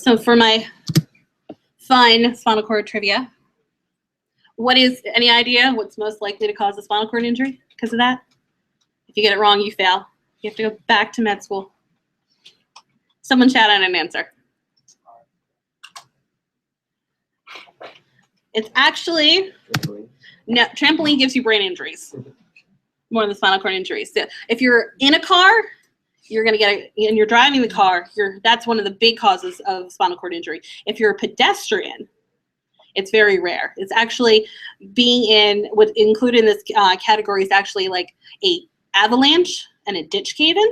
So for my fun spinal cord trivia, any idea what's most likely to cause a spinal cord injury because of that? If you get it wrong, you fail. You have to go back to med school. Someone shout out an answer. It's actually, no, trampoline gives you brain injuries more than spinal cord injuries. So if you're in a car, you're going to get and you're driving the car, that's one of the big causes of spinal cord injury. If you're a pedestrian, it's very rare. It's actually included in this category is actually like a avalanche and a ditch cave-in,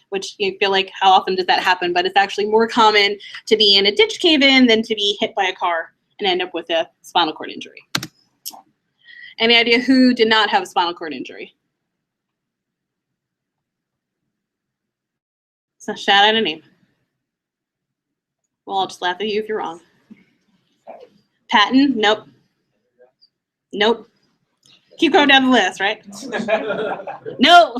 which you feel like how often does that happen? But it's actually more common to be in a ditch cave-in than to be hit by a car and end up with a spinal cord injury. Any idea who did not have a spinal cord injury? So shout out a name. Well, I'll just laugh at you if you're wrong. Patton? Nope. Nope. Keep going down the list, right? No.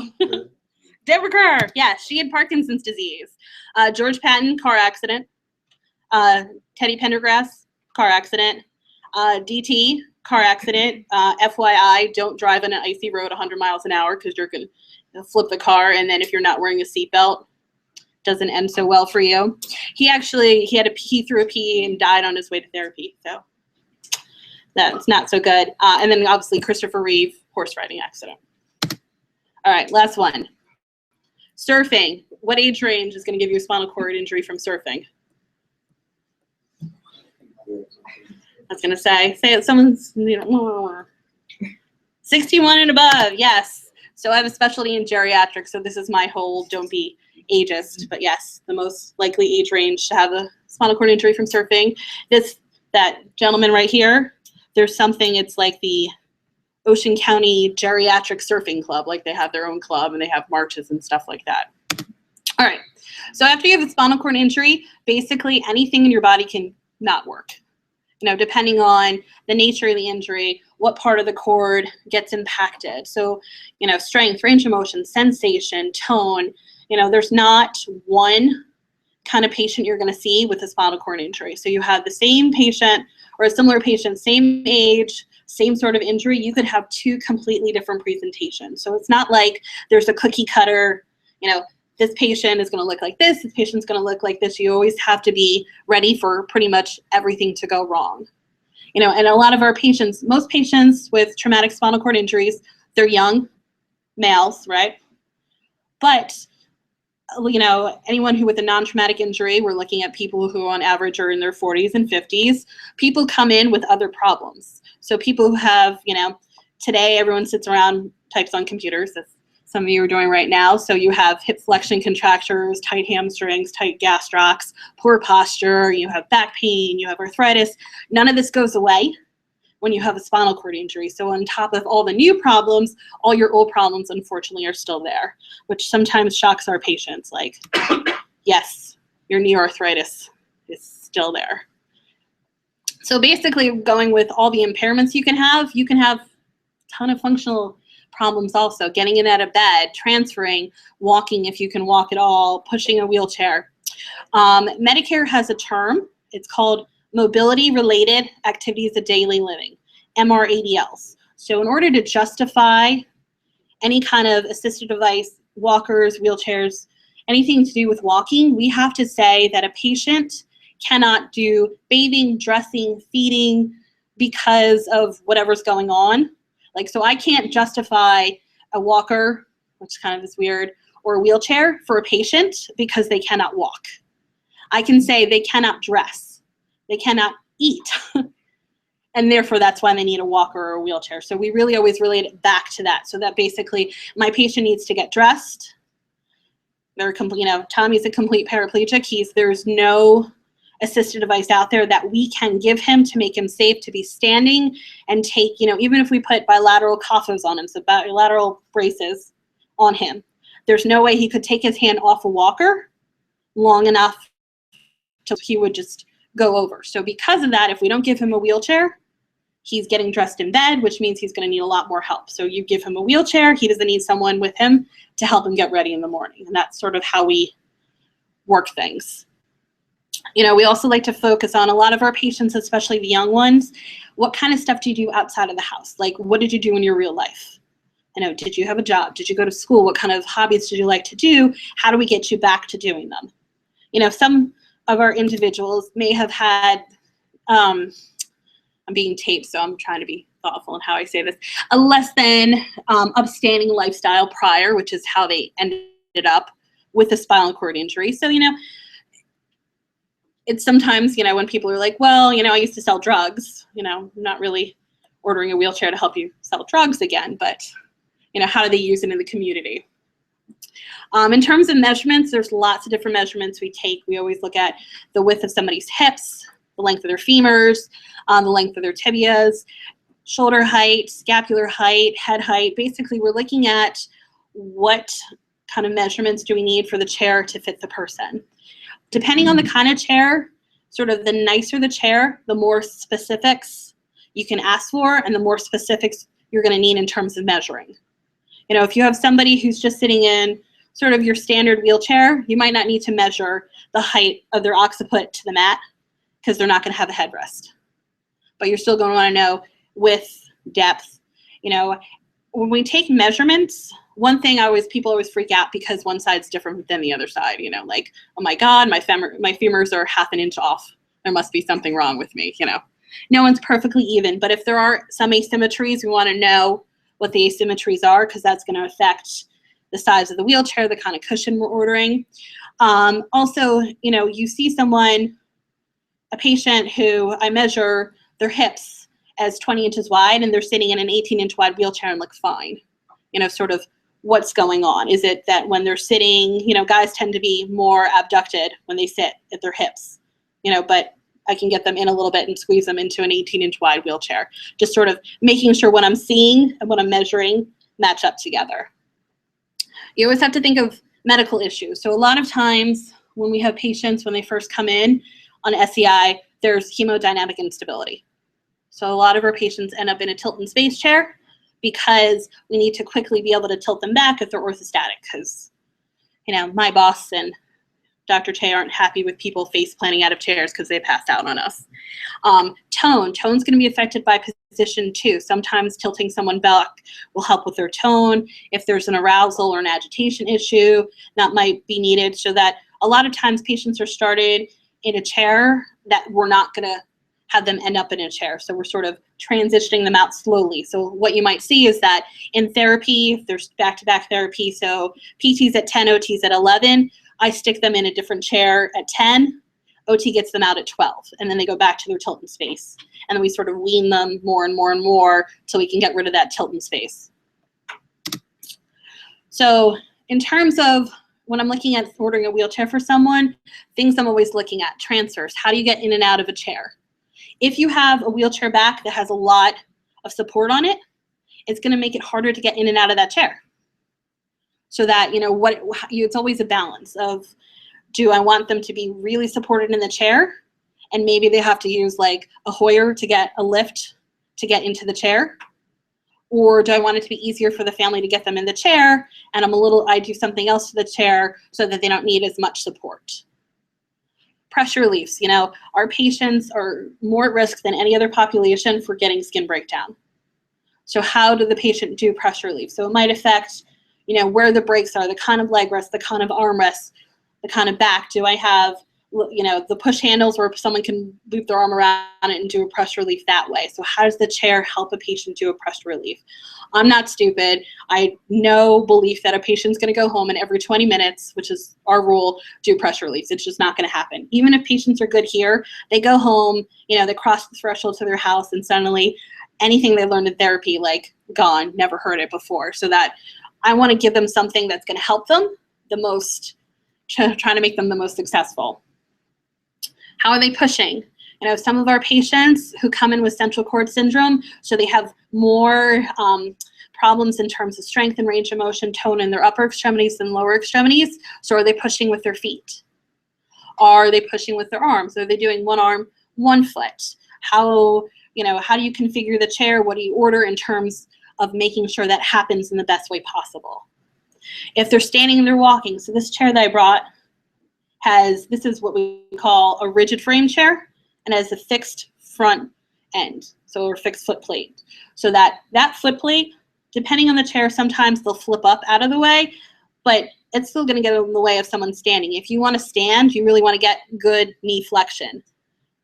Deborah Kerr. Yeah, she had Parkinson's disease. George Patton, car accident. Teddy Pendergrass, car accident. DT, car accident. FYI, don't drive on an icy road 100 miles an hour because you're going to flip the car, and then if you're not wearing a seatbelt, doesn't end so well for you. He threw a pee and died on his way to therapy, so that's not so good. And then obviously Christopher Reeve, horse riding accident. All right, last one. Surfing. What age range is going to give you a spinal cord injury from surfing? I was going to say someone's 61 and above. Yes. So I have a specialty in geriatrics, so this is my whole don't be ageist, but yes, the most likely age range to have a spinal cord injury from surfing. That gentleman right here, there's something, it's like the Ocean County Geriatric Surfing Club, like they have their own club and they have marches and stuff like that. All right, so after you have a spinal cord injury, basically anything in your body can not work. Depending on the nature of the injury, what part of the cord gets impacted. So, strength, range of motion, sensation, tone, there's not one kind of patient you're going to see with a spinal cord injury. So you have the same patient or a similar patient, same age, same sort of injury. You could have two completely different presentations. So it's not like there's a cookie cutter, this patient is going to look like this patient's going to look like this. You always have to be ready for pretty much everything to go wrong. And a lot of our patients, most patients with traumatic spinal cord injuries, they're young males, right? But anyone who with a non-traumatic injury, we're looking at people who on average are in their 40s and 50s. People come in with other problems. So people who have, today everyone sits around, types on computers, as some of you are doing right now. So you have hip flexion contractures, tight hamstrings, tight gastrocs, poor posture, you have back pain, you have arthritis. None of this goes away when you have a spinal cord injury. So on top of all the new problems, all your old problems, unfortunately, are still there, which sometimes shocks our patients. Like, yes, your knee arthritis is still there. So basically, going with all the impairments you can have a ton of functional problems also. Getting in out of bed, transferring, walking if you can walk at all, pushing a wheelchair. Medicare has a term. It's called mobility-related activities of daily living, MRADLs. So in order to justify any kind of assistive device, walkers, wheelchairs, anything to do with walking, we have to say that a patient cannot do bathing, dressing, feeding because of whatever's going on. So I can't justify a walker, which kind of is weird, or a wheelchair for a patient because they cannot walk. I can say they cannot dress. They cannot eat. And therefore, that's why they need a walker or a wheelchair. So we really always relate it back to that. So that basically, my patient needs to get dressed. Tommy's a complete paraplegic. There's no assistive device out there that we can give him to make him safe to be standing and take, even if we put bilateral coffers on him, so bilateral braces on him, there's no way he could take his hand off a walker long enough till he would just go over. So because of that, if we don't give him a wheelchair, he's getting dressed in bed, which means he's going to need a lot more help. So you give him a wheelchair, he doesn't need someone with him to help him get ready in the morning. And that's sort of how we work things. We also like to focus on a lot of our patients, especially the young ones. What kind of stuff do you do outside of the house? Like, what did you do in your real life? Did you have a job? Did you go to school? What kind of hobbies did you like to do? How do we get you back to doing them? Some of our individuals may have had, I'm being taped, so I'm trying to be thoughtful in how I say this, a less than upstanding lifestyle prior, which is how they ended up with a spinal cord injury. So, it's sometimes, when people are like, well, I used to sell drugs, I'm not really ordering a wheelchair to help you sell drugs again, but, how do they use it in the community? In terms of measurements, there's lots of different measurements we take. We always look at the width of somebody's hips, the length of their femurs, the length of their tibias, shoulder height, scapular height, head height. Basically, we're looking at what kind of measurements do we need for the chair to fit the person. Depending on the kind of chair, sort of the nicer the chair, the more specifics you can ask for and the more specifics you're going to need in terms of measuring. If you have somebody who's just sitting in sort of your standard wheelchair, you might not need to measure the height of their occiput to the mat because they're not going to have a headrest. But you're still going to want to know width, depth. When we take measurements, one thing people always freak out because one side's different than the other side. Like, oh my God, my femurs are half an inch off. There must be something wrong with me. No one's perfectly even, but if there are some asymmetries, we want to know what the asymmetries are because that's going to affect the size of the wheelchair, the kind of cushion we're ordering. Also, you see a patient who I measure their hips as 20 inches wide and they're sitting in an 18-inch wide wheelchair and look fine. Sort of what's going on. Is it that when they're sitting, guys tend to be more abducted when they sit at their hips, but I can get them in a little bit and squeeze them into an 18-inch wide wheelchair. Just sort of making sure what I'm seeing and what I'm measuring match up together. You always have to think of medical issues. So a lot of times when we have patients, when they first come in on SEI, there's hemodynamic instability. So a lot of our patients end up in a tilt and space chair because we need to quickly be able to tilt them back if they're orthostatic because, my boss and Dr. Che aren't happy with people face planting out of chairs because they passed out on us. Tone's going to be affected by position too. Sometimes tilting someone back will help with their tone. If there's an arousal or an agitation issue, that might be needed so that a lot of times patients are started in a chair that we're not going to have them end up in a chair. So we're sort of transitioning them out slowly. So what you might see is that in therapy, there's back-to-back therapy. So PT's at 10, OT's at 11. I stick them in a different chair at 10. OT gets them out at 12. And then they go back to their tilt and space. And then we sort of wean them more and more and more till we can get rid of that tilt and space. So in terms of when I'm looking at ordering a wheelchair for someone, things I'm always looking at, transfers. How do you get in and out of a chair? If you have a wheelchair back that has a lot of support on it, it's going to make it harder to get in and out of that chair. So that, it's always a balance of, do I want them to be really supported in the chair? And maybe they have to use like a Hoyer to get a lift to get into the chair. Or do I want it to be easier for the family to get them in the chair and I do something else to the chair so that they don't need as much support. Pressure reliefs, our patients are more at risk than any other population for getting skin breakdown. So how do the patient do pressure relief? So it might affect, where the breaks are, the kind of leg rest, the kind of arm rest, the kind of back. Do I have, the push handles where someone can loop their arm around it and do a pressure relief that way? So how does the chair help a patient do a pressure relief? I'm not stupid. I know belief that a patient's going to go home and every 20 minutes, which is our rule, do pressure reliefs. It's just not going to happen. Even if patients are good here, they go home, they cross the threshold to their house and suddenly anything they learned in therapy, gone, never heard it before. So that I want to give them something that's going to help them the most, trying to make them the most successful. How are they pushing? Some of our patients who come in with central cord syndrome, so they have more problems in terms of strength and range of motion, tone in their upper extremities than lower extremities. So are they pushing with their feet? Are they pushing with their arms? Are they doing one arm, one foot? How do you configure the chair? What do you order in terms of making sure that happens in the best way possible? If they're standing and they're walking, so this chair that I brought this is what we call a rigid frame chair, and has a fixed front end, so a fixed foot plate. So that foot plate, depending on the chair, sometimes they'll flip up out of the way, but it's still going to get in the way of someone standing. If you want to stand, you really want to get good knee flexion.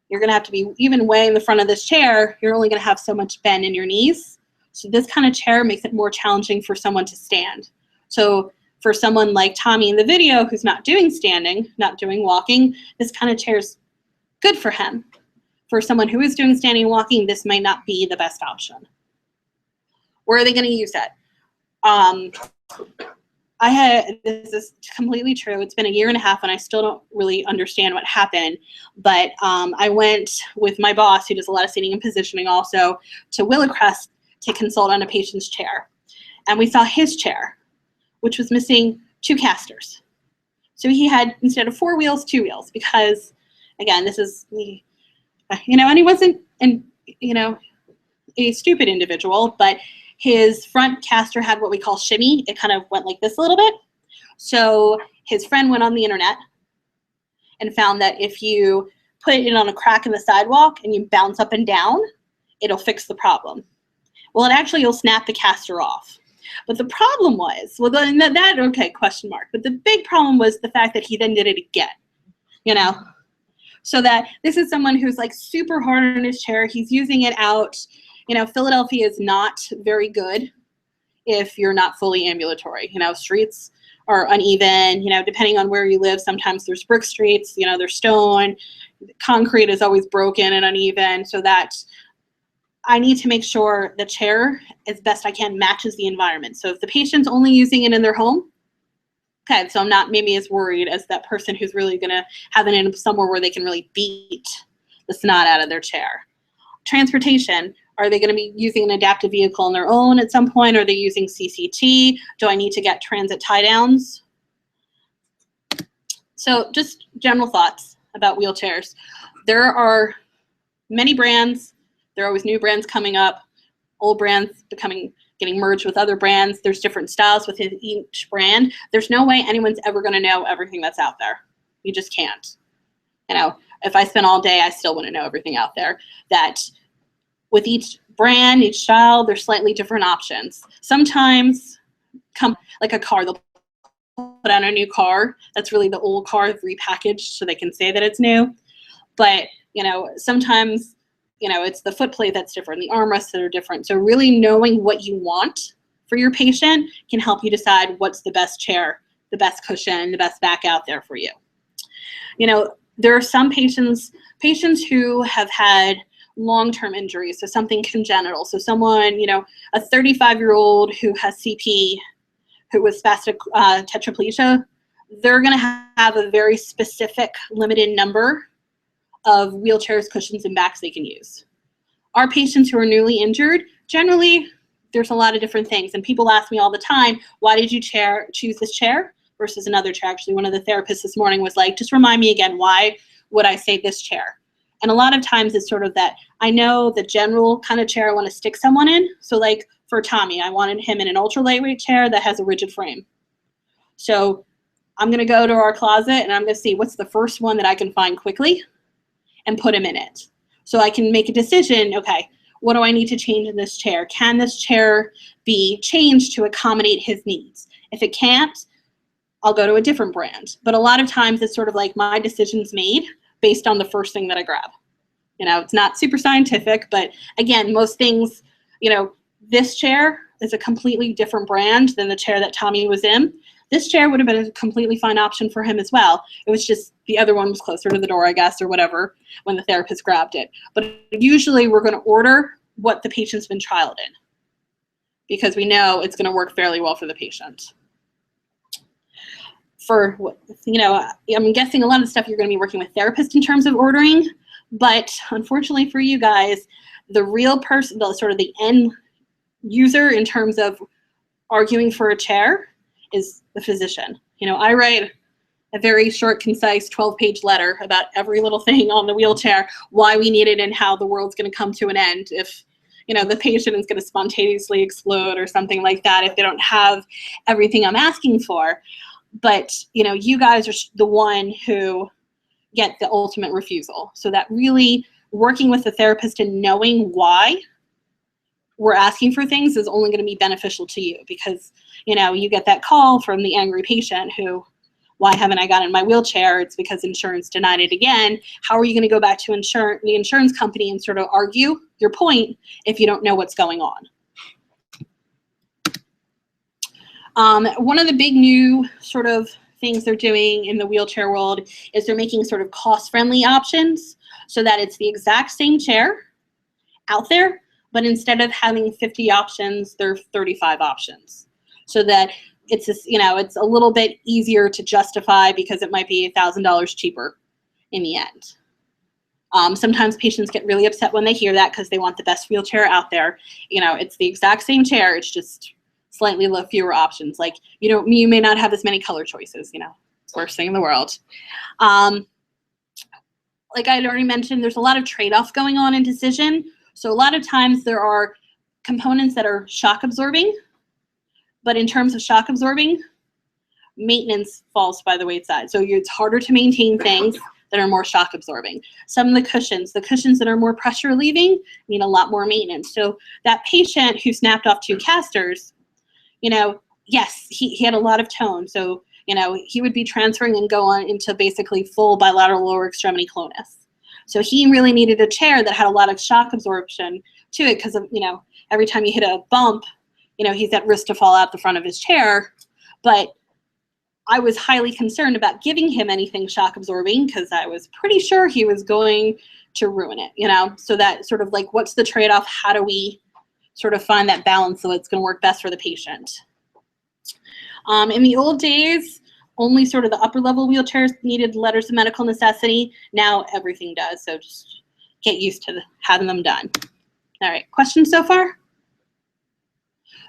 You're going to have to be, even way in the front of this chair, you're only going to have so much bend in your knees. So this kind of chair makes it more challenging for someone to stand. So for someone like Tommy in the video who's not doing standing, not doing walking, this kind of chair is good for him. For someone who is doing standing and walking, this might not be the best option. Where are they going to use it? This is completely true. It's been 1.5 years and I still don't really understand what happened. But I went with my boss, who does a lot of seating and positioning also, to Willowcrest to consult on a patient's chair. And we saw his chair, which was missing 2 casters. So he had, instead of 4 wheels, 2 wheels, because, again, this is, and he wasn't, a stupid individual, but his front caster had what we call shimmy. It kind of went like this a little bit. So his friend went on the internet and found that if you put it on a crack in the sidewalk and you bounce up and down, it'll fix the problem. Well, you'll snap the caster off. But the problem was, okay, question mark. But the big problem was the fact that he then did it again, So that this is someone who's like super hard on his chair. He's using it out. Philadelphia is not very good if you're not fully ambulatory. Streets are uneven, depending on where you live. Sometimes there's brick streets, there's stone. Concrete is always broken and uneven, so that I need to make sure the chair, as best I can, matches the environment. So if the patient's only using it in their home, okay, so I'm not maybe as worried as that person who's really going to have it in somewhere where they can really beat the snot out of their chair. Transportation. Are they going to be using an adaptive vehicle on their own at some point? Are they using CCT? Do I need to get transit tie downs? So just general thoughts about wheelchairs. There are many brands. There are always new brands coming up, old brands getting merged with other brands. There's different styles within each brand. There's no way anyone's ever going to know everything that's out there. You just can't. If I spent all day, I still wouldn't know everything out there. That with each brand, each style, there's slightly different options. Sometimes, like a car, they'll put out a new car. That's really the old car repackaged so they can say that it's new. But, sometimes, it's the foot plate that's different, the armrests that are different. So really knowing what you want for your patient can help you decide what's the best chair, the best cushion, the best back out there for you. There are some patients who have had long-term injuries, so something congenital. So someone, a 35-year-old who has CP, who was spastic tetraplegia, they're going to have a very specific limited number of wheelchairs, cushions, and backs they can use. Our patients who are newly injured, generally, there's a lot of different things. And people ask me all the time, why did you choose this chair versus another chair? Actually, one of the therapists this morning was like, just remind me again, why would I say this chair? And a lot of times it's sort of that, I know the general kind of chair I want to stick someone in. So like for Tommy, I wanted him in an ultra lightweight chair that has a rigid frame. So I'm going to go to our closet and I'm going to see what's the first one that I can find quickly and put him in it. So I can make a decision, okay, what do I need to change in this chair? Can this chair be changed to accommodate his needs? If it can't, I'll go to a different brand. But a lot of times it's sort of like my decision's made based on the first thing that I grab. It's not super scientific, but again, most things, this chair is a completely different brand than the chair that Tommy was in. This chair would have been a completely fine option for him as well. It was just the other one was closer to the door, I guess, or whatever, when the therapist grabbed it. But usually we're going to order what the patient's been trialed in because we know it's going to work fairly well for the patient. I'm guessing a lot of stuff you're going to be working with therapists in terms of ordering, but unfortunately for you guys, the real person, the end user in terms of arguing for a chair is the physician. I write a very short, concise 12-page letter about every little thing on the wheelchair, why we need it and how the world's going to come to an end if, the patient is going to spontaneously explode or something like that if they don't have everything I'm asking for. but you guys are the one who get the ultimate refusal. So that really working with the therapist and knowing why we're asking for things is only going to be beneficial to you, because you get that call from the angry patient who, why haven't I gotten my wheelchair? It's because insurance denied it again. How are you going to go back to the insurance company and sort of argue your point if you don't know what's going on? One of the big new sort of things they're doing in the wheelchair world is they're making sort of cost-friendly options so that it's the exact same chair out there, but instead of having 50 options, there are 35 options, so that it's it's a little bit easier to justify because it might be $1,000 cheaper in the end. Sometimes patients get really upset when they hear that because they want the best wheelchair out there. It's the exact same chair, it's just slightly fewer options. Like, you may not have as many color choices, it's the worst thing in the world. Like I already mentioned, there's a lot of trade-off going on in decision. So a lot of times there are components that are shock absorbing, but in terms of shock absorbing, maintenance falls by the wayside. So it's harder to maintain things that are more shock absorbing. Some of the cushions that are more pressure relieving need a lot more maintenance. So that patient who snapped off 2 casters, yes, he had a lot of tone. So, he would be transferring and go on into basically full bilateral lower extremity clonus. So he really needed a chair that had a lot of shock absorption to it because of, every time you hit a bump, he's at risk to fall out the front of his chair. But I was highly concerned about giving him anything shock absorbing because I was pretty sure he was going to ruin it, So that sort of like, what's the trade-off? How do we sort of find that balance so it's going to work best for the patient? In the old days, only sort of the upper level wheelchairs needed letters of medical necessity. Now everything does, so just get used to having them done. All right, questions so far?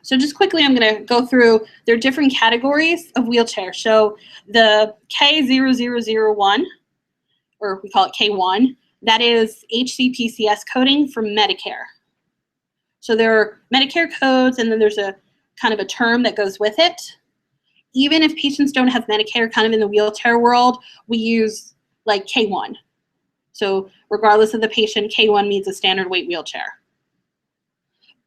So just quickly, I'm going to go through, there are different categories of wheelchair. So the K0001, or we call it K1, that is HCPCS coding for Medicare. So there are Medicare codes, and then there's a kind of a term that goes with it. Even if patients don't have Medicare, kind of in the wheelchair world, we use like K1. So regardless of the patient, K1 means a standard weight wheelchair.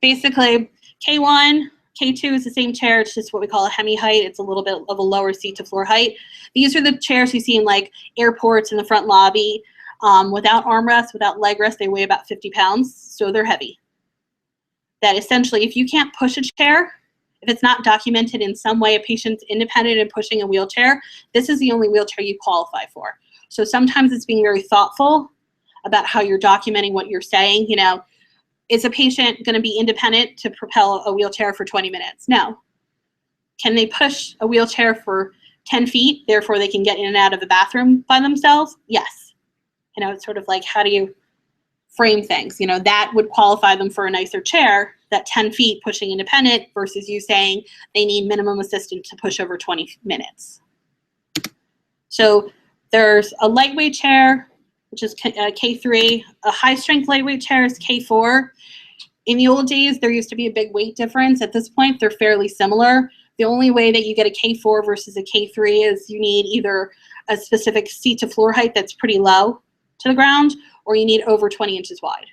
Basically, K1, K2 is the same chair. It's just what we call a hemi height. It's a little bit of a lower seat to floor height. These are the chairs you see in like airports in the front lobby. Without armrests, without leg rest, they weigh about 50 pounds, so they're heavy. That essentially, if you can't push a chair, if it's not documented in some way a patient's independent in pushing a wheelchair, this is the only wheelchair you qualify for. So sometimes it's being very thoughtful about how you're documenting what you're saying. Is a patient going to be independent to propel a wheelchair for 20 minutes? No. Can they push a wheelchair for 10 feet, therefore they can get in and out of the bathroom by themselves? Yes. It's sort of like, how do you frame things? That would qualify them for a nicer chair, that 10 feet pushing independent versus you saying they need minimum assistance to push over 20 minutes. So there's a lightweight chair, which is K3. A high-strength lightweight chair is K4. In the old days, there used to be a big weight difference. At this point, they're fairly similar. The only way that you get a K4 versus a K3 is you need either a specific seat to floor height that's pretty low to the ground, or you need over 20 inches wide.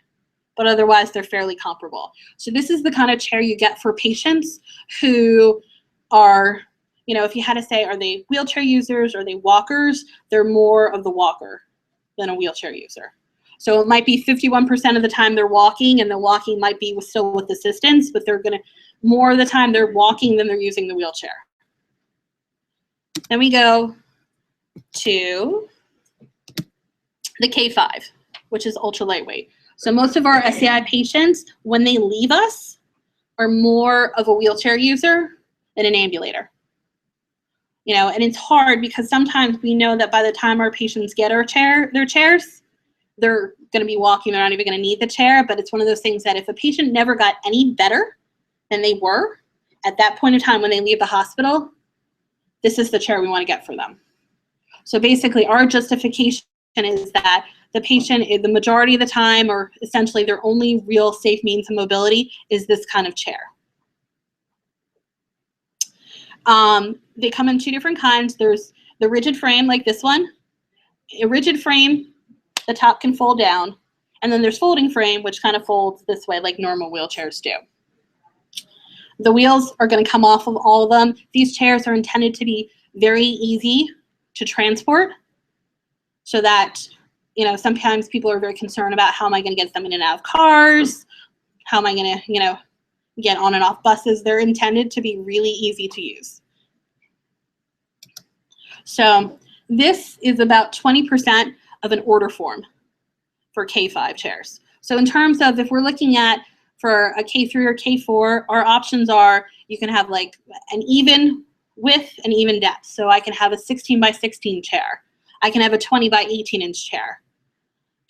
But otherwise, they're fairly comparable. So this is the kind of chair you get for patients who are, if you had to say, are they wheelchair users, are they walkers? They're more of the walker than a wheelchair user. So it might be 51% of the time they're walking, and the walking might be still with assistance, but they're going to, more of the time they're walking than they're using the wheelchair. Then we go to the K5, which is ultra lightweight. So most of our SCI patients, when they leave us, are more of a wheelchair user than an ambulator. And it's hard because sometimes we know that by the time our patients get their chairs, they're going to be walking. They're not even going to need the chair. But it's one of those things that if a patient never got any better than they were at that point in time when they leave the hospital, this is the chair we want to get for them. So basically, our justification is that the patient, the majority of the time, or essentially their only real safe means of mobility, is this kind of chair. They come in 2 different kinds. There's the rigid frame, like this one. A rigid frame, the top can fold down. And then there's folding frame, which kind of folds this way like normal wheelchairs do. The wheels are going to come off of all of them. These chairs are intended to be very easy to transport, so that, you know, sometimes people are very concerned about how am I going to get them in and out of cars? How am I going to, you know, get on and off buses? They're intended to be really easy to use. So this is about 20% of an order form for K5 chairs. So in terms of if we're looking at for a K3 or K4, our options are you can have like an even width and even depth. So I can have a 16 by 16 chair. I can have a 20 by 18 inch chair.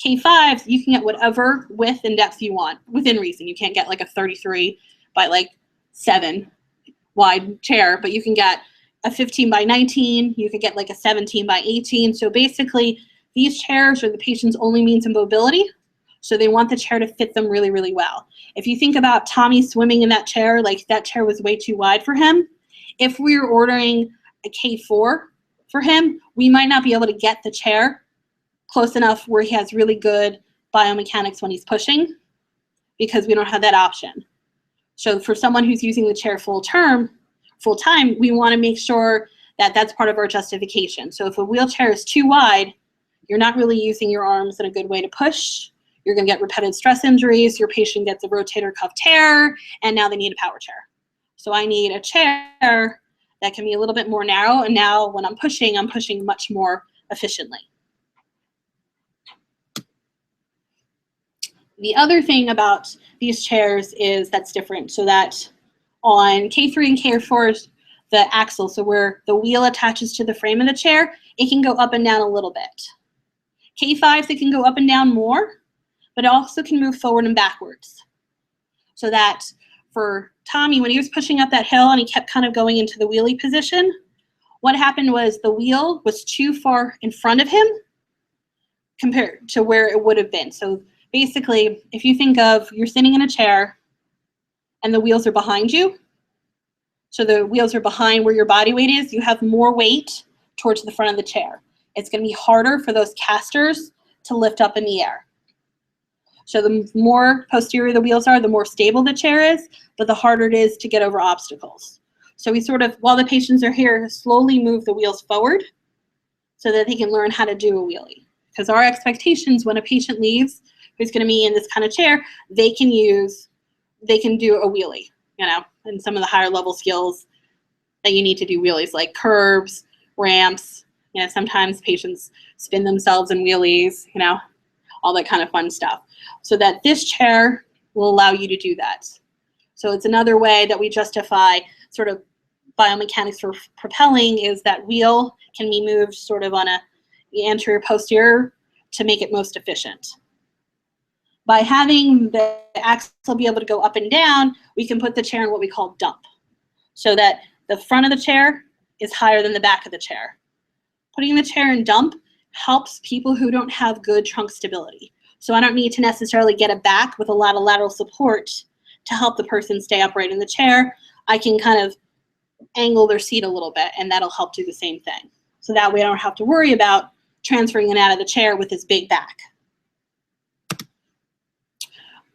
K5s, you can get whatever width and depth you want within reason. You can't get like a 33 by like 7 wide chair, but you can get a 15 by 19. You could get like a 17 by 18. So basically, these chairs are the patient's only means of mobility. So they want the chair to fit them really, really well. If you think about Tommy swimming in that chair, like that chair was way too wide for him. If we were ordering a K4 for him, we might not be able to get the chair close enough where he has really good biomechanics when he's pushing, because we don't have that option. So for someone who's using the chair full time, we want to make sure that that's part of our justification. So if a wheelchair is too wide, you're not really using your arms in a good way to push. You're going to get repetitive stress injuries. Your patient gets a rotator cuff tear, and now they need a power chair. So I need a chair that can be a little bit more narrow, and now when I'm pushing much more efficiently. The other thing about these chairs is that's different, so that on K3 and K4, the axle, so where the wheel attaches to the frame of the chair, it can go up and down a little bit. K5s, it can go up and down more, but it also can move forward and backwards. So that for Tommy, when he was pushing up that hill and he kept kind of going into the wheelie position, what happened was the wheel was too far in front of him compared to where it would have been. So basically, if you think of you're sitting in a chair and the wheels are behind you, so the wheels are behind where your body weight is, you have more weight towards the front of the chair. It's going to be harder for those casters to lift up in the air. So the more posterior the wheels are, the more stable the chair is, but the harder it is to get over obstacles. So we sort of, while the patients are here, slowly move the wheels forward so that they can learn how to do a wheelie. Because our expectations when a patient leaves who's going to be in this kind of chair, they can do a wheelie, you know, and some of the higher level skills that you need to do wheelies, like curbs, ramps, you know, sometimes patients spin themselves in wheelies, you know, all that kind of fun stuff. So that this chair will allow you to do that. So it's another way that we justify sort of biomechanics for propelling, is that wheel can be moved sort of on the anterior posterior to make it most efficient. By having the axle be able to go up and down, we can put the chair in what we call dump, so that the front of the chair is higher than the back of the chair. Putting the chair in dump helps people who don't have good trunk stability. So I don't need to necessarily get a back with a lot of lateral support to help the person stay upright in the chair. I can kind of angle their seat a little bit, and that'll help do the same thing. So that way I don't have to worry about transferring it out of the chair with this big back.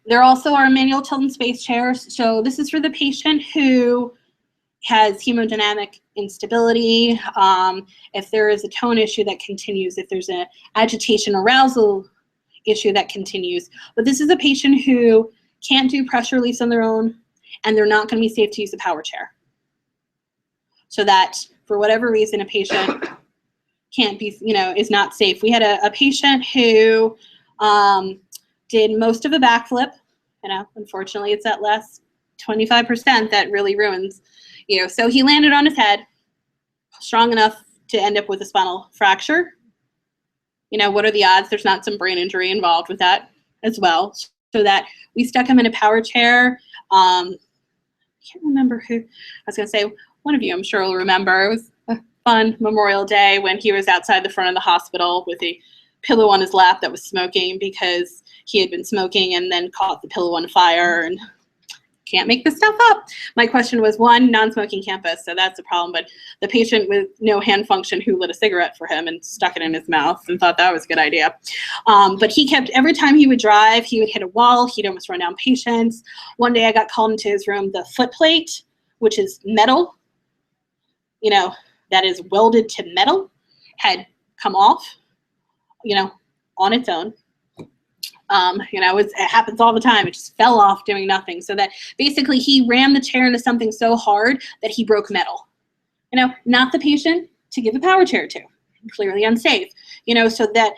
There also are manual tilt and space chairs. So this is for the patient who has hemodynamic instability, if there is a tone issue that continues, if there's an agitation arousal issue that continues. But this is a patient who can't do pressure reliefs on their own, and they're not going to be safe to use a power chair. So that for whatever reason, a patient can't be, you know, is not safe. We had a patient who did most of a backflip. You know, unfortunately, it's that last 25% that really ruins you. So he landed on his head, strong enough to end up with a spinal fracture. You know, what are the odds there's not some brain injury involved with that as well? So that we stuck him in a power chair. I can't remember who. I was going to say, one of you I'm sure will remember. It was a fun Memorial Day when he was outside the front of the hospital with a pillow on his lap that was smoking because he had been smoking and then caught the pillow on fire. And Can't make this stuff up. My question was, one, non-smoking campus, so that's a problem, but the patient with no hand function who lit a cigarette for him and stuck it in his mouth and thought that was a good idea. But he kept, every time he would drive, he would hit a wall, he'd almost run down patients. One day I got called into his room, the foot plate, which is metal, you know, that is welded to metal, had come off, you know, on its own. You know, it happens all the time. It just fell off doing nothing. So that basically he rammed the chair into something so hard that he broke metal. You know, not the patient to give a power chair to. Clearly unsafe. You know, so that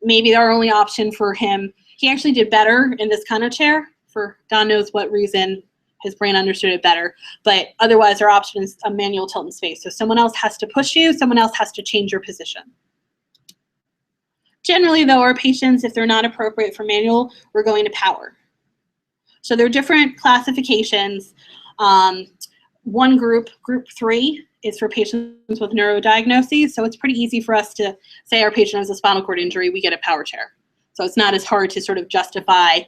maybe our only option for him, he actually did better in this kind of chair for God knows what reason. His brain understood it better. But otherwise our option is a manual tilt in space. So someone else has to push you, someone else has to change your position. Generally, though, our patients, if they're not appropriate for manual, we're going to power. So there are different classifications. One group 3, is for patients with neurodiagnoses. So it's pretty easy for us to say our patient has a spinal cord injury, we get a power chair. So it's not as hard to sort of justify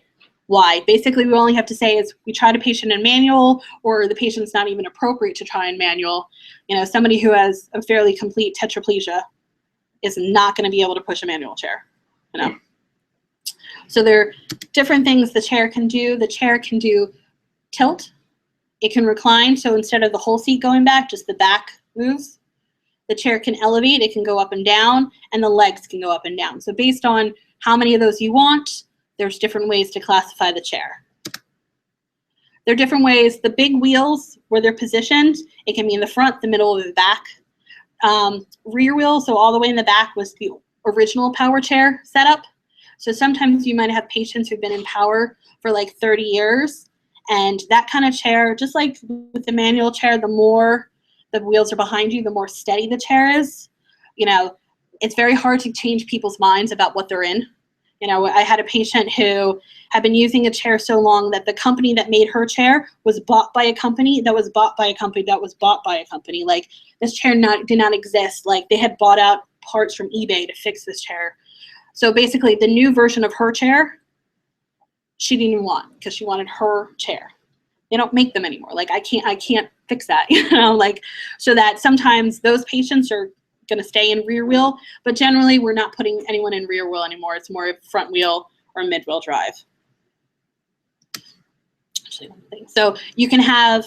why. Basically, we only have to say is we tried a patient in manual, or the patient's not even appropriate to try in manual. You know, somebody who has a fairly complete tetraplegia is not going to be able to push a manual chair, you know. So there are different things the chair can do. The chair can do tilt. It can recline, so instead of the whole seat going back, just the back moves. The chair can elevate. It can go up and down, and the legs can go up and down. So based on how many of those you want, there's different ways to classify the chair. There are different ways. The big wheels, where they're positioned, it can be in the front, the middle, or the back. Rear wheel, so all the way in the back, was the original power chair setup. So sometimes you might have patients who've been in power for like 30 years, and that kind of chair, just like with the manual chair, the more the wheels are behind you, the more steady the chair is. You know, it's very hard to change people's minds about what they're in. You know, I had a patient who had been using a chair so long that the company that made her chair was bought by a company that was bought by a company that was bought by a company. Like, this chair did not exist. Like, they had bought out parts from eBay to fix this chair. So basically, the new version of her chair, she didn't even want, because she wanted her chair. They don't make them anymore. Like, I can't fix that, you know, like, so that sometimes those patients are going to stay in rear wheel, but generally we're not putting anyone in rear wheel anymore. It's more front wheel or mid wheel drive. Actually, one thing. So you can have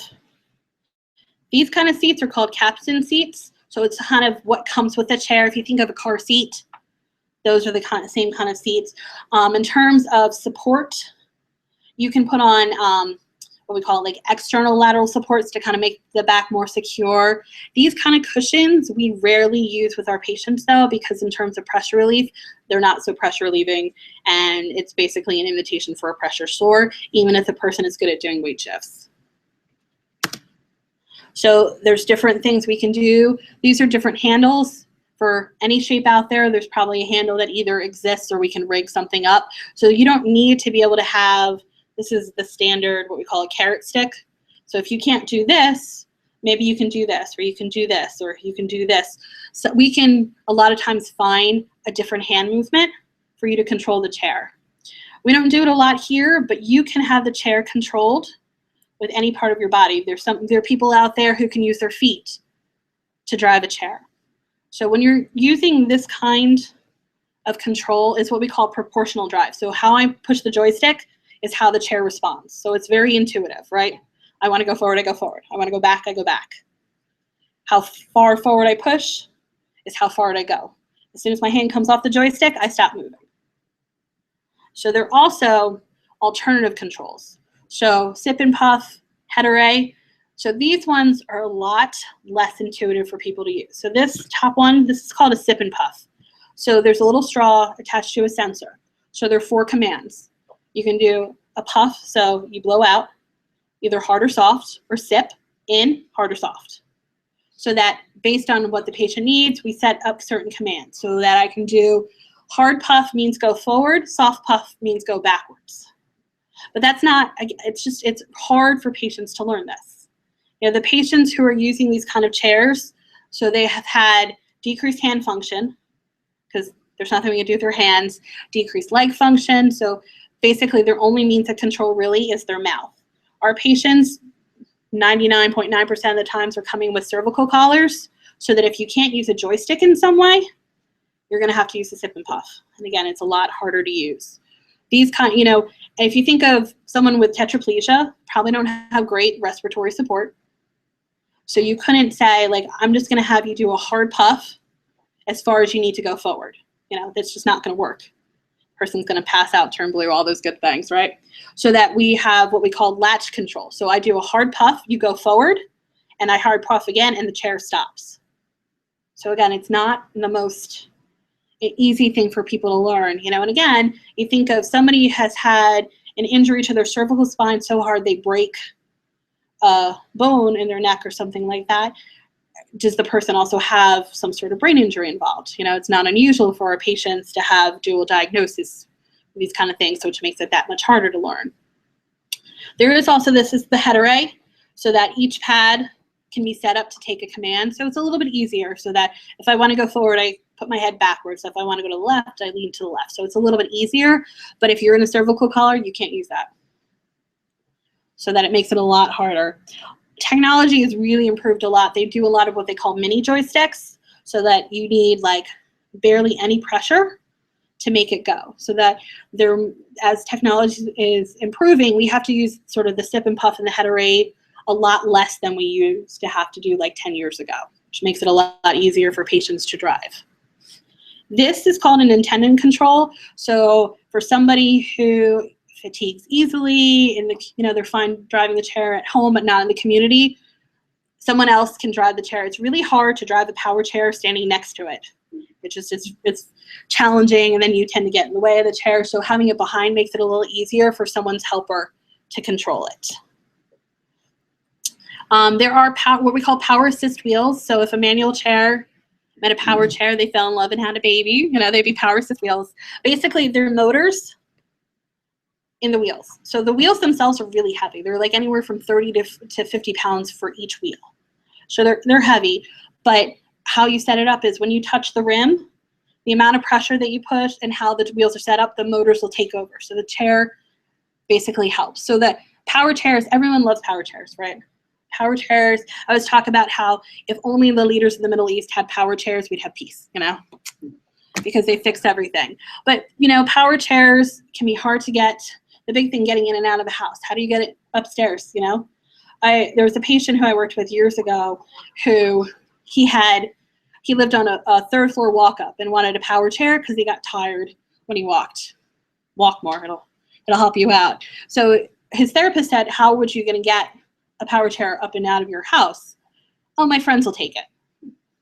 these kind of seats are called captain seats. So it's kind of what comes with the chair. If you think of a car seat, those are the same kind of seats. In terms of support, you can put on what we call like external lateral supports to kind of make the back more secure. These kind of cushions we rarely use with our patients though, because in terms of pressure relief, they're not so pressure relieving, and it's basically an invitation for a pressure sore, even if the person is good at doing weight shifts. So there's different things we can do. These are different handles. For any shape out there, there's probably a handle that either exists or we can rig something up. So you don't need to be able to have, this is the standard, what we call a carrot stick. So if you can't do this, maybe you can do this, or you can do this, or you can do this. So we can a lot of times find a different hand movement for you to control the chair. We don't do it a lot here, but you can have the chair controlled with any part of your body. There are people out there who can use their feet to drive a chair. So when you're using this kind of control, is what we call proportional drive. So how I push the joystick is how the chair responds. So it's very intuitive, right? I want to go forward, I go forward. I want to go back, I go back. How far forward I push is how far I go. As soon as my hand comes off the joystick, I stop moving. So there are also alternative controls. So sip and puff, head array. So these ones are a lot less intuitive for people to use. So this top one, this is called a sip and puff. So there's a little straw attached to a sensor. So there are 4 commands. You can do a puff, so you blow out, either hard or soft, or sip, in, hard or soft. So that based on what the patient needs, we set up certain commands. So that I can do hard puff means go forward, soft puff means go backwards. But that's not, it's hard for patients to learn this. You know, the patients who are using these kind of chairs, so they have had decreased hand function, because there's nothing we can do with their hands, decreased leg function, so basically their only means of control really is their mouth. Our patients, 99.9% of the times, are coming with cervical collars, so that if you can't use a joystick in some way, you're going to have to use a sip and puff. And again, it's a lot harder to use. These kind, if you think of someone with tetraplegia, probably don't have great respiratory support. So you couldn't say, like, I'm just going to have you do a hard puff as far as you need to go forward. That's just not going to work. Person's going to pass out, turn blue, all those good things, right? So that we have what we call latch control. So I do a hard puff, you go forward, and I hard puff again, and the chair stops. So again, it's not the most easy thing for people to learn, and again, you think of somebody has had an injury to their cervical spine so hard they break a bone in their neck or something like that. Does the person also have some sort of brain injury involved? It's not unusual for our patients to have dual diagnosis, these kind of things, which makes it that much harder to learn. There is also, this is the head array, so that each pad can be set up to take a command. So it's a little bit easier, so that if I want to go forward, I put my head backwards. If I want to go to the left, I lean to the left. So it's a little bit easier, but if you're in a cervical collar, you can't use that. So that it makes it a lot harder. Technology has really improved a lot. They do a lot of what they call mini joysticks, so that you need like barely any pressure to make it go. So that as technology is improving, we have to use sort of the sip and puff and the head array a lot less than we used to have to do like 10 years ago, which makes it a lot easier for patients to drive. This is called an intended control. So for somebody who fatigues easily, they're fine driving the chair at home, but not in the community, someone else can drive the chair. It's really hard to drive the power chair standing next to it. It's challenging, and then you tend to get in the way of the chair. So having it behind makes it a little easier for someone's helper to control it. There are what we call power assist wheels. So if a manual chair met a power chair, they fell in love and had a baby, they'd be power assist wheels. Basically, they're motors in the wheels. So the wheels themselves are really heavy. They're like anywhere from 30 to 50 pounds for each wheel. So they're heavy, but how you set it up is when you touch the rim, the amount of pressure that you push and how the wheels are set up, the motors will take over. So the chair basically helps. So the power chairs, everyone loves power chairs, right? Power chairs, I always talk about how if only the leaders of the Middle East had power chairs, we'd have peace, because they fixed everything. But, power chairs can be hard to get. The big thing, getting in and out of the house. How do you get it upstairs, There was a patient who I worked with years ago who he lived on a third floor walk up and wanted a power chair because he got tired when he walked. Walk more, it'll help you out. So his therapist said, how would you gonna get a power chair up and out of your house? Oh, my friends will take it.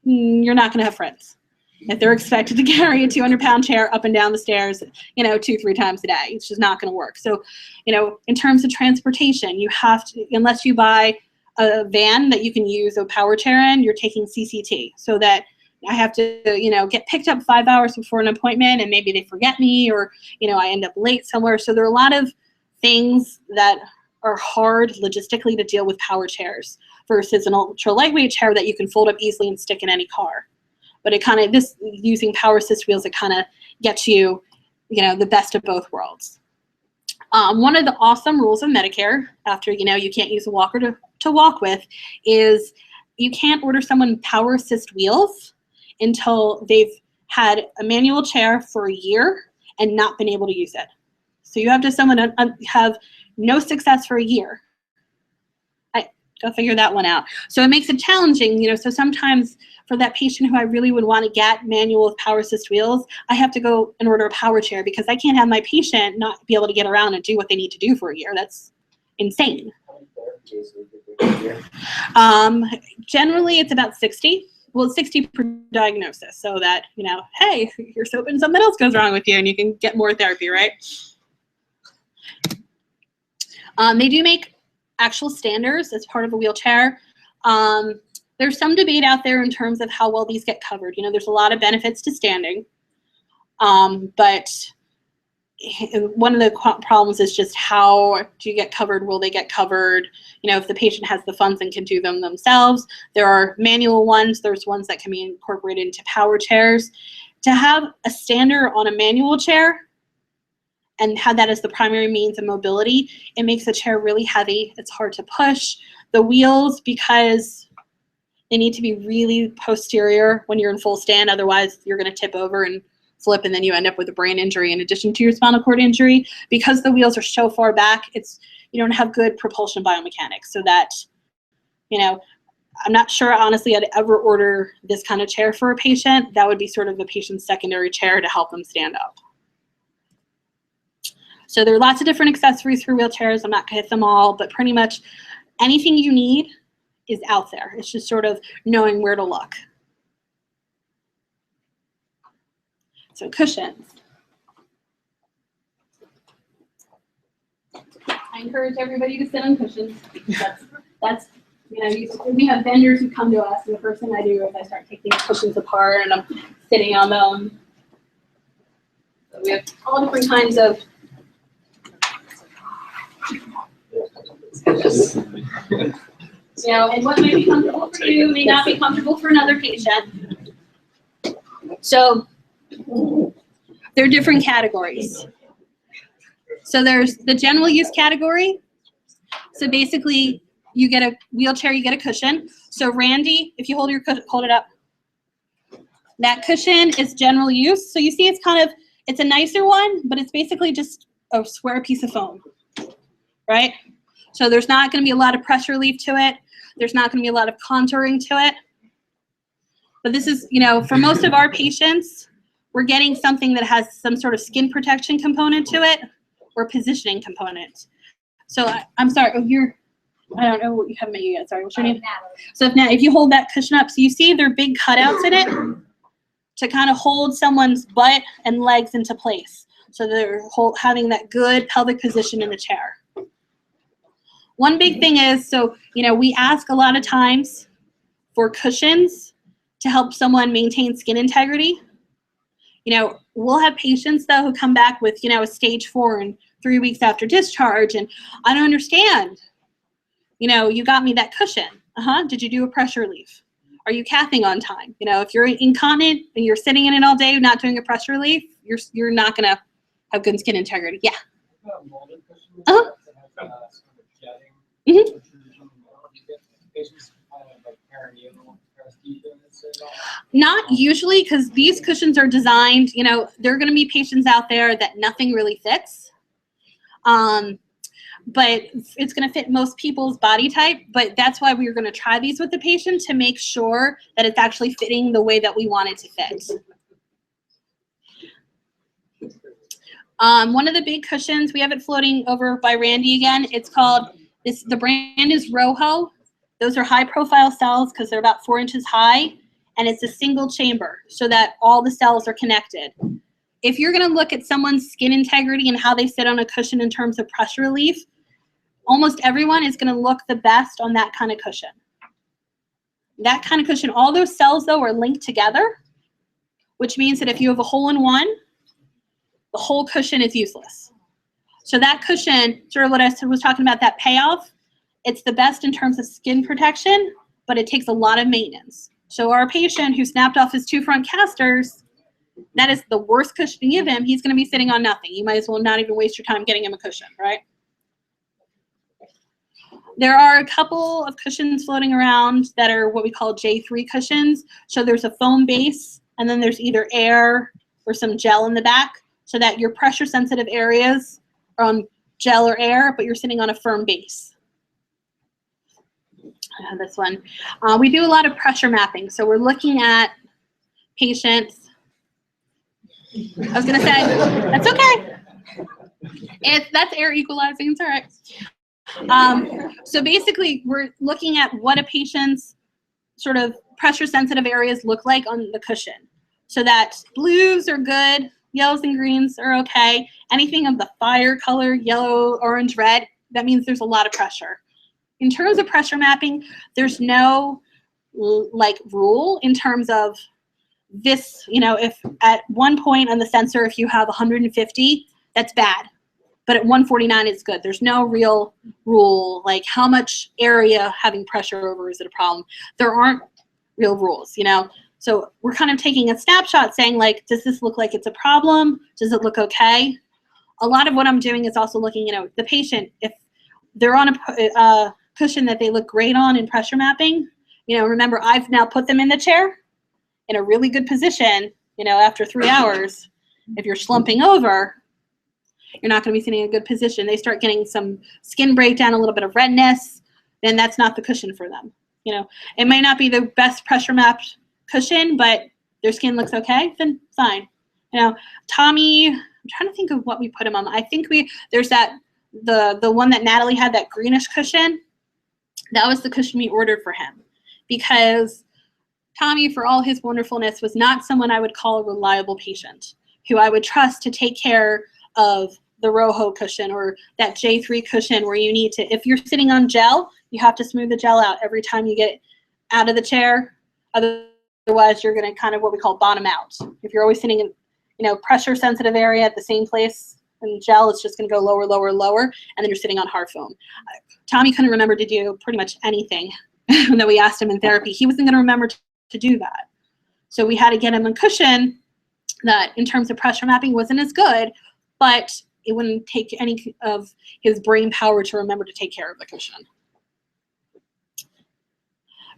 You're not gonna have friends if they're expected to carry a 200-pound chair up and down the stairs, 2-3 times a day. It's just not going to work. So, in terms of transportation, you have to, unless you buy a van that you can use a power chair in, you're taking CCT. So that I have to, get picked up 5 hours before an appointment, and maybe they forget me, or, I end up late somewhere. So there are a lot of things that are hard logistically to deal with power chairs versus an ultra lightweight chair that you can fold up easily and stick in any car. But using power assist wheels, it kind of gets you, the best of both worlds. One of the awesome rules of Medicare, after, you can't use a walker to walk with, is you can't order someone power assist wheels until they've had a manual chair for a year and not been able to use it. So you have to have no success for a year. Go figure that one out. So it makes it challenging, so sometimes for that patient who I really would want to get manual with power assist wheels, I have to go and order a power chair because I can't have my patient not be able to get around and do what they need to do for a year. That's insane. Generally, it's about 60. Well, it's 60 per diagnosis, so that, hey, you're hoping something else goes wrong with you and you can get more therapy, right? They do make actual standards as part of a wheelchair. There's some debate out there in terms of how well these get covered. There's a lot of benefits to standing, but one of the problems is just how do you get covered? Will they get covered? If the patient has the funds and can do them themselves. There are manual ones. There's ones that can be incorporated into power chairs. To have a stander on a manual chair and have that as the primary means of mobility, it makes the chair really heavy. It's hard to push. The wheels, because they need to be really posterior when you're in full stand, otherwise you're going to tip over and flip, and then you end up with a brain injury in addition to your spinal cord injury. Because the wheels are so far back, you don't have good propulsion biomechanics. So that, I'm not sure, honestly, I'd ever order this kind of chair for a patient. That would be sort of the patient's secondary chair to help them stand up. So there are lots of different accessories for wheelchairs. I'm not going to hit them all, but pretty much anything you need is out there. It's just sort of knowing where to look. So cushions. I encourage everybody to sit on cushions. That's we have vendors who come to us, and the first thing I do is I start taking the cushions apart and I'm sitting on them. So we have all different kinds of and what might be comfortable for you may not be comfortable for another patient. So there are different categories. So there's the general use category. So basically, you get a wheelchair, you get a cushion. So Randy, if you hold it up. That cushion is general use. So you see it's a nicer one, but it's basically just a square piece of foam, right? So there's not going to be a lot of pressure relief to it. There's not going to be a lot of contouring to it. But this is, for most of our patients, we're getting something that has some sort of skin protection component to it or positioning component. So I'm sorry, I don't know what you haven't met you yet. Sorry, what's your name? So if you hold that cushion up, so you see there are big cutouts in it to kind of hold someone's butt and legs into place. So they're having that good pelvic position in the chair. One big thing is, we ask a lot of times for cushions to help someone maintain skin integrity. We'll have patients, though, who come back with, a stage 4 and 3 weeks after discharge, and I don't understand. You got me that cushion. Did you do a pressure relief? Are you cathing on time? If you're incontinent and you're sitting in it all day not doing a pressure relief, you're not going to have good skin integrity. Yeah. Not usually, because these cushions are designed, there are going to be patients out there that nothing really fits. But it's going to fit most people's body type. But that's why we're going to try these with the patient to make sure that it's actually fitting the way that we want it to fit. One of the big cushions, we have it floating over by Randy again. It's called, the brand is Roho. Those are high profile cells because they're about 4 inches high, and it's a single chamber so that all the cells are connected. If you're going to look at someone's skin integrity and how they sit on a cushion in terms of pressure relief, almost everyone is going to look the best on that kind of cushion. That kind of cushion, all those cells, though, are linked together, which means that if you have a hole in one, the whole cushion is useless. So that cushion, sort of what I was talking about, that payoff, it's the best in terms of skin protection, but it takes a lot of maintenance. So our patient who snapped off his 2 front casters, that is the worst cushion to give him. He's going to be sitting on nothing. You might as well not even waste your time getting him a cushion, right? There are a couple of cushions floating around that are what we call J3 cushions. So there's a foam base, and then there's either air or some gel in the back so that your pressure-sensitive areas are on gel or air, but you're sitting on a firm base. This one. We do a lot of pressure mapping. So we're looking at patients. I was going to say, that's okay. That's air equalizing. It's all right. So basically, we're looking at what a patient's sort of pressure-sensitive areas look like on the cushion. So that blues are good, yellows and greens are okay. Anything of the fire color, yellow, orange, red, that means there's a lot of pressure. In terms of pressure mapping, there's no rule in terms of this, if at one point on the sensor, if you have 150, that's bad. But at 149, it's good. There's no real rule, like how much area having pressure over is it a problem. There aren't real rules, So we're kind of taking a snapshot saying, does this look like it's a problem? Does it look okay? a lot of what I'm doing is also looking, the patient, if they're on a cushion that they look great on in pressure mapping, remember, I've now put them in the chair in a really good position, after 3 hours. If you're slumping over, you're not going to be sitting in a good position. They start getting some skin breakdown, a little bit of redness, then that's not the cushion for them. It might not be the best pressure mapped cushion, but their skin looks okay, then fine. Tommy, I'm trying to think of what we put him on. I think there's the one that Natalie had, that greenish cushion. That was the cushion we ordered for him, because Tommy, for all his wonderfulness, was not someone I would call a reliable patient who I would trust to take care of the Roho cushion or that J3 cushion, where you need to, if you're sitting on gel, you have to smooth the gel out every time you get out of the chair. Otherwise, you're going to kind of what we call bottom out. If you're always sitting in, pressure sensitive area at the same place, and gel is just going to go lower, lower, lower, and then you're sitting on hard foam. Tommy couldn't remember to do pretty much anything that we asked him in therapy. He wasn't going to remember to do that. So we had to get him a cushion that, in terms of pressure mapping, wasn't as good, but it wouldn't take any of his brain power to remember to take care of the cushion.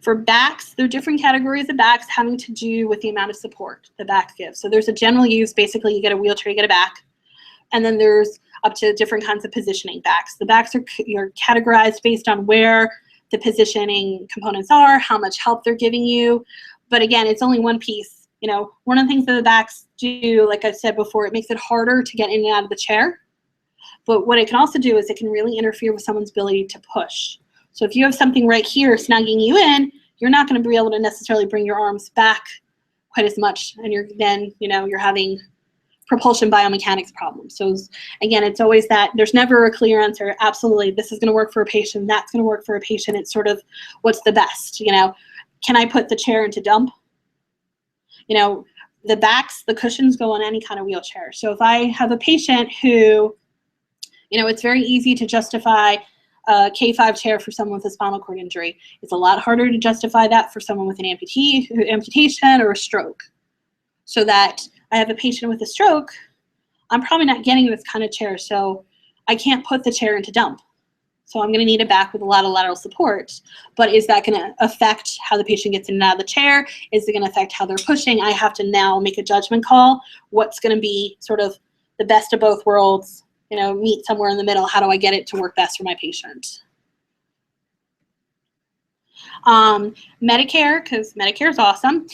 For backs, there are different categories of backs having to do with the amount of support the back gives. So there's a general use, basically you get a wheelchair, you get a back. And then there's up to different kinds of positioning backs. The backs are categorized based on where the positioning components are, how much help they're giving you. But again, it's only one piece. One of the things that the backs do, like I said before, it makes it harder to get in and out of the chair. But what it can also do is it can really interfere with someone's ability to push. So if you have something right here snugging you in, you're not going to be able to necessarily bring your arms back quite as much. And you're having propulsion biomechanics problems. So again, it's always that there's never a clear answer. Absolutely, this is going to work for a patient. That's going to work for a patient. It's sort of what's the best. Can I put the chair into dump? The backs, the cushions go on any kind of wheelchair. So if I have a patient who, it's very easy to justify a K5 chair for someone with a spinal cord injury. It's a lot harder to justify that for someone with an amputation or a stroke. So that I have a patient with a stroke, I'm probably not getting this kind of chair, so I can't put the chair into dump. So I'm going to need a back with a lot of lateral support. But is that going to affect how the patient gets in and out of the chair? Is it going to affect how they're pushing? I have to now make a judgment call. What's going to be sort of the best of both worlds? Meet somewhere in the middle. How do I get it to work best for my patient? Medicare, because Medicare is awesome.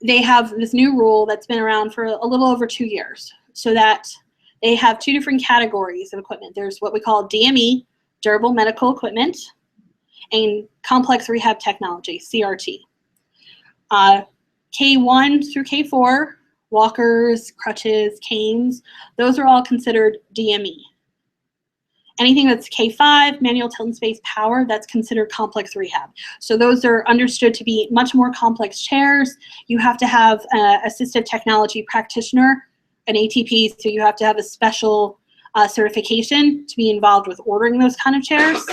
They have this new rule that's been around for a little over 2 years, so that they have 2 different categories of equipment. There's what we call DME, durable medical equipment, and complex rehab technology, CRT. K1 through K4, walkers, crutches, canes, those are all considered DME. Anything that's K5, manual tilt and space power, that's considered complex rehab. So those are understood to be much more complex chairs. You have to have an assistive technology practitioner, an ATP, so you have to have a special certification to be involved with ordering those kind of chairs,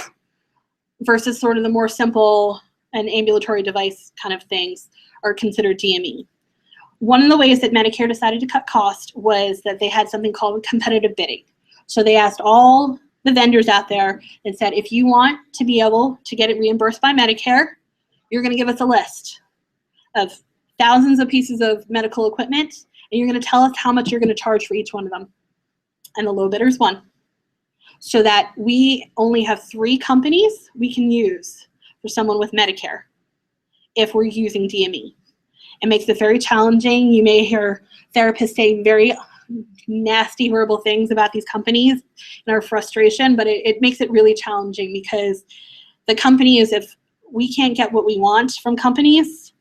versus sort of the more simple and ambulatory device kind of things are considered DME. One of the ways that Medicare decided to cut cost was that they had something called competitive bidding. So they asked all the vendors out there and said, if you want to be able to get it reimbursed by Medicare, you're going to give us a list of thousands of pieces of medical equipment, and you're going to tell us how much you're going to charge for each one of them. And the low bidders won. So that we only have 3 companies we can use for someone with Medicare if we're using DME. It makes it very challenging. You may hear therapists say very nasty, horrible things about these companies and our frustration, but it makes it really challenging, because the company is, if we can't get what we want from companies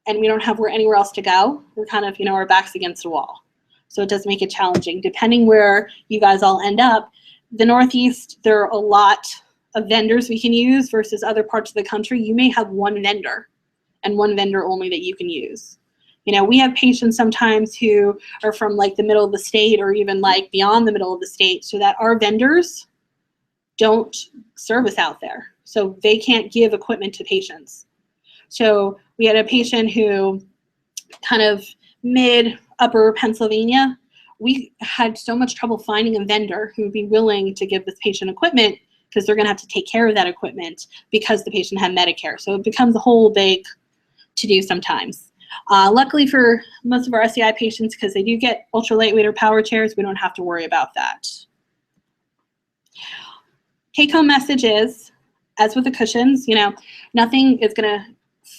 and we don't have anywhere else to go, we're kind of, our backs against the wall. So it does make it challenging. Depending where you guys all end up, the Northeast, there are a lot of vendors we can use, versus other parts of the country, you may have one vendor and one vendor only that you can use. We have patients sometimes who are from like the middle of the state, or even like beyond the middle of the state, so that our vendors don't service out there. So they can't give equipment to patients. So we had a patient who kind of mid-upper Pennsylvania, we had so much trouble finding a vendor who would be willing to give this patient equipment because they're going to have to take care of that equipment because the patient had Medicare. So it becomes a whole big to-do sometimes. Luckily for most of our SCI patients, because they do get ultra lightweight or power chairs, we don't have to worry about that. Take-home message is, as with the cushions, you know, nothing is going to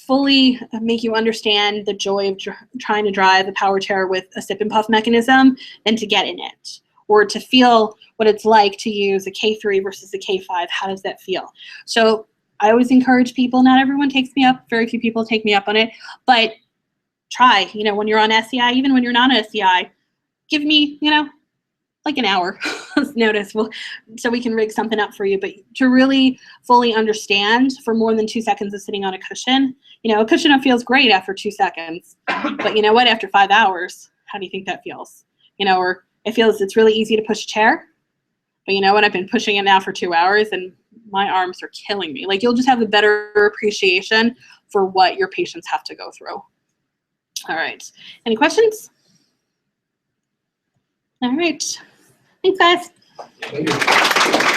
fully make you understand the joy of trying to drive a power chair with a sip and puff mechanism than to get in it, or to feel what it's like to use a K3 versus a K5. How does that feel? So I always encourage people, not everyone takes me up, very few people take me up on it, but try, you know, when you're on SCI, even when you're not on SCI, give me, you know, like an hour notice so we can rig something up for you. But to really fully understand, for more than 2 seconds of sitting on a cushion, you know, a cushion feels great after 2 seconds, but you know what, after 5 hours, how do you think that feels? You know, or it feels it's really easy to push a chair, but you know what, I've been pushing it now for 2 hours and my arms are killing me. Like, you'll just have a better appreciation for what your patients have to go through. All right, any questions? All right, thanks guys. Thank you.